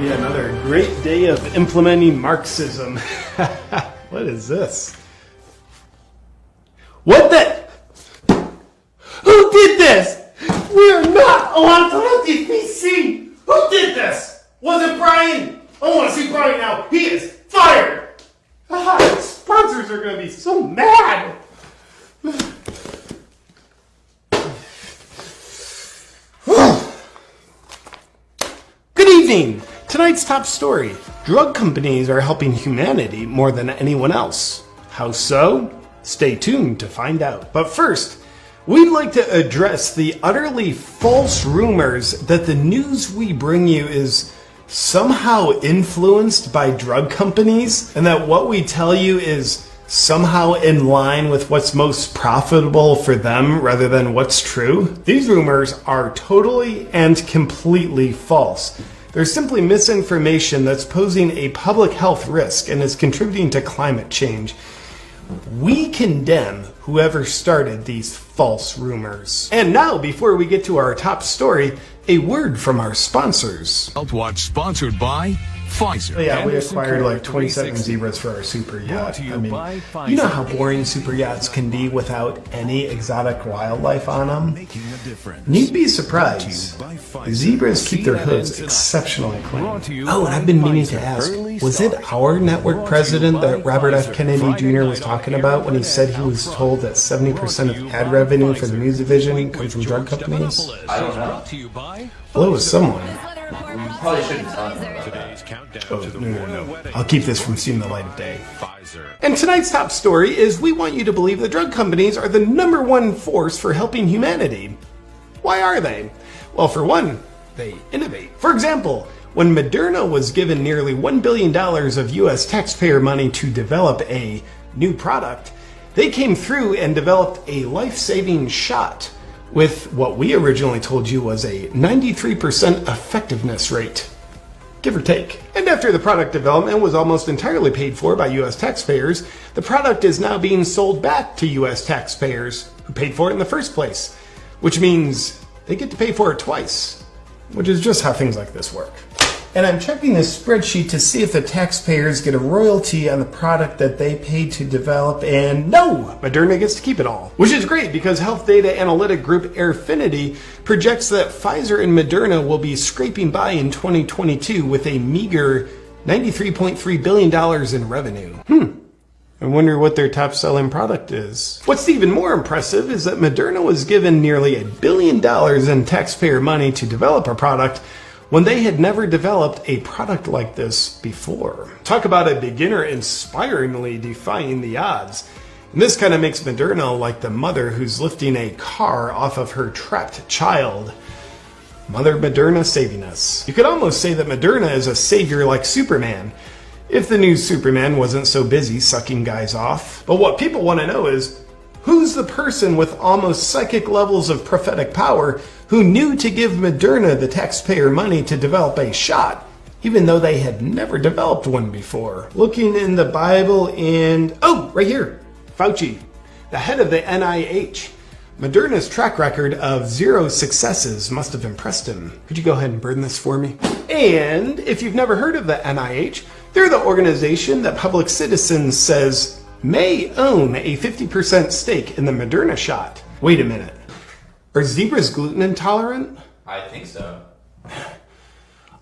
be another great day of implementing Marxism. What is this? What the? Who did this? We are not allowed to let these be seen. Who did this? Was it Brian? I want to see Brian now. He is fired. Sponsors are going to be so mad. Good evening. Tonight's top story. Drug companies are helping humanity more than anyone else. How so? Stay tuned to find out. But first, we'd like to address the utterly false rumors that the news we bring you is somehow influenced by drug companies, and that what we tell you is somehow in line with what's most profitable for them rather than what's true. These rumors are totally and completely false. They're simply misinformation that's posing a public health risk and is contributing to climate change. We condemn whoever started these false rumors. And now, before we get to our top story, a word from our sponsors. Health Watch sponsored by Pfizer. Oh yeah, we acquired like 27 zebras for our super yacht. I mean, you know how boring super yachts can be without any exotic wildlife on them? You'd be surprised. Zebras keep their hoods exceptionally clean. Oh, and I've been meaning to ask, was it our network president that Robert F. Kennedy Jr. was talking about when he said he was told that 70% of ad revenue for the news division comes from drug companies? I don't know. Well, it was someone. We probably shouldn't talk about that. Oh, no. I'll keep this from seeing the light of day. And tonight's top story is we want you to believe that drug companies are the #1 force for helping humanity. Why are they? Well, for one, they innovate. For example, when Moderna was given nearly $1 billion of US taxpayer money to develop a new product, they came through and developed a life-saving shot with what we originally told you was a 93% effectiveness rate, give or take. And after the product development was almost entirely paid for by US taxpayers, the product is now being sold back to US taxpayers who paid for it in the first place, which means they get to pay for it twice, which is just how things like this work. And I'm checking this spreadsheet to see if the taxpayers get a royalty on the product that they paid to develop, and no! Moderna gets to keep it all. Which is great because health data analytic group Airfinity projects that Pfizer and Moderna will be scraping by in 2022 with a meager $93.3 billion in revenue. I wonder what their top selling product is. What's even more impressive is that Moderna was given nearly $1 billion in taxpayer money to develop a product when they had never developed a product like this before. Talk about a beginner inspiringly defying the odds. And this kind of makes Moderna like the mother who's lifting a car off of her trapped child. Mother Moderna saving us. You could almost say that Moderna is a savior like Superman, if the new Superman wasn't so busy sucking guys off. But what people want to know is, who's the person with almost psychic levels of prophetic power who knew to give Moderna the taxpayer money to develop a shot, even though they had never developed one before? Looking in the Bible and... oh, right here. Fauci, the head of the NIH. Moderna's track record of 0 successes must have impressed him. Could you go ahead and burn this for me? And if you've never heard of the NIH, they're the organization that Public Citizen says may own a 50% stake in the Moderna shot. Wait a minute. Are zebras gluten intolerant? I think so.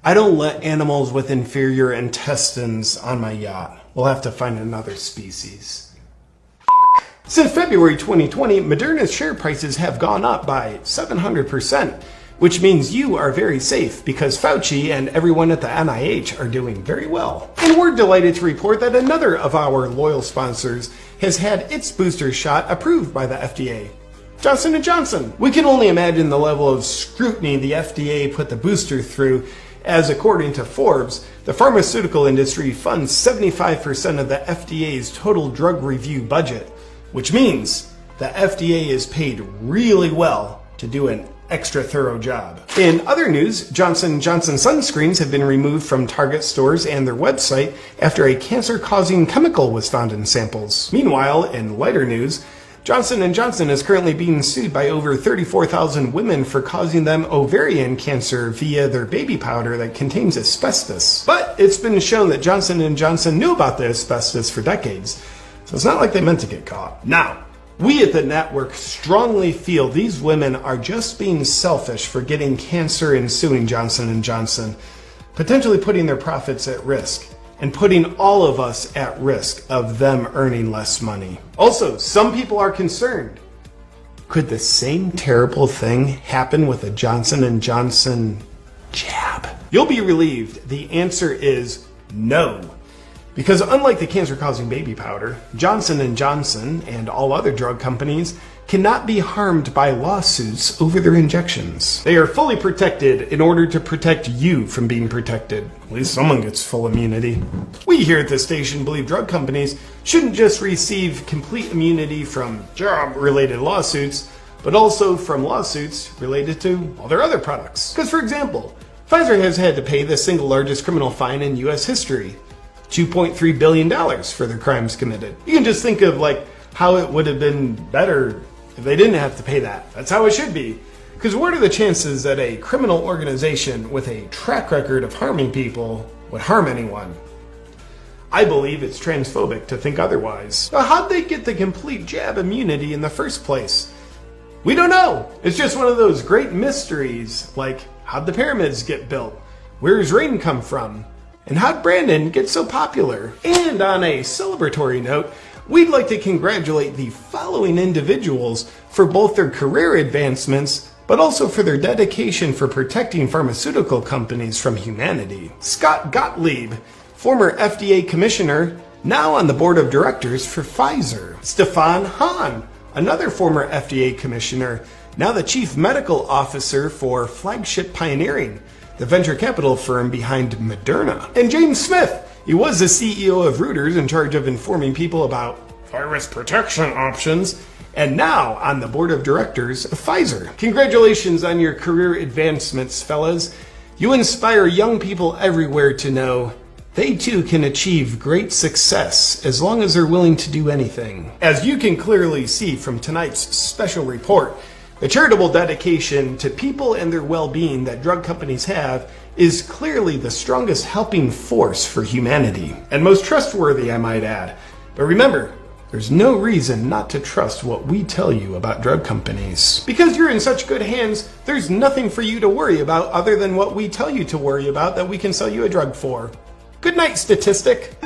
I don't let animals with inferior intestines on my yacht. We'll have to find another species. Since February 2020, Moderna's share prices have gone up by 700%, which means you are very safe because Fauci and everyone at the NIH are doing very well. And we're delighted to report that another of our loyal sponsors has had its booster shot approved by the FDA. Johnson & Johnson. We can only imagine the level of scrutiny the FDA put the booster through, as according to Forbes, the pharmaceutical industry funds 75% of the FDA's total drug review budget, which means the FDA is paid really well to do an extra thorough job. In other news, Johnson & Johnson sunscreens have been removed from Target stores and their website after a cancer-causing chemical was found in samples. Meanwhile, in lighter news, Johnson & Johnson is currently being sued by over 34,000 women for causing them ovarian cancer via their baby powder that contains asbestos. But it's been shown that Johnson & Johnson knew about the asbestos for decades, so it's not like they meant to get caught. Now, we at the network strongly feel these women are just being selfish for getting cancer and suing Johnson & Johnson, potentially putting their profits at risk, and putting all of us at risk of them earning less money. Also, some people are concerned. Could the same terrible thing happen with a Johnson & Johnson jab? You'll be relieved. The answer is no. Because unlike the cancer-causing baby powder, Johnson & Johnson and all other drug companies cannot be harmed by lawsuits over their injections. They are fully protected in order to protect you from being protected. At least someone gets full immunity. We here at this station believe drug companies shouldn't just receive complete immunity from job-related lawsuits, but also from lawsuits related to all their other products. Because, for example, Pfizer has had to pay the single largest criminal fine in U.S. history, $2.3 billion for their crimes committed. You can just think of like how it would have been better if they didn't have to pay that. That's how it should be. Because what are the chances that a criminal organization with a track record of harming people would harm anyone? I believe it's transphobic to think otherwise. But how'd they get the complete jab immunity in the first place? We don't know. It's just one of those great mysteries, like how'd the pyramids get built? Where's rain come from? And how'd Brandon get so popular? And on a celebratory note, we'd like to congratulate the following individuals for both their career advancements, but also for their dedication for protecting pharmaceutical companies from humanity. Scott Gottlieb, former FDA commissioner, now on the board of directors for Pfizer. Stefan Hahn, another former FDA commissioner, now the chief medical officer for Flagship Pioneering, the venture capital firm behind Moderna. And James Smith, he was the CEO of Reuters, in charge of informing people about virus protection options, and now on the board of directors of Pfizer. Congratulations on your career advancements, fellas. You inspire young people everywhere to know they too can achieve great success as long as they're willing to do anything. As you can clearly see from tonight's special report, the charitable dedication to people and their well-being that drug companies have is clearly the strongest helping force for humanity. And most trustworthy, I might add. But remember, there's no reason not to trust what we tell you about drug companies. Because you're in such good hands, there's nothing for you to worry about other than what we tell you to worry about that we can sell you a drug for. Good night, statistic.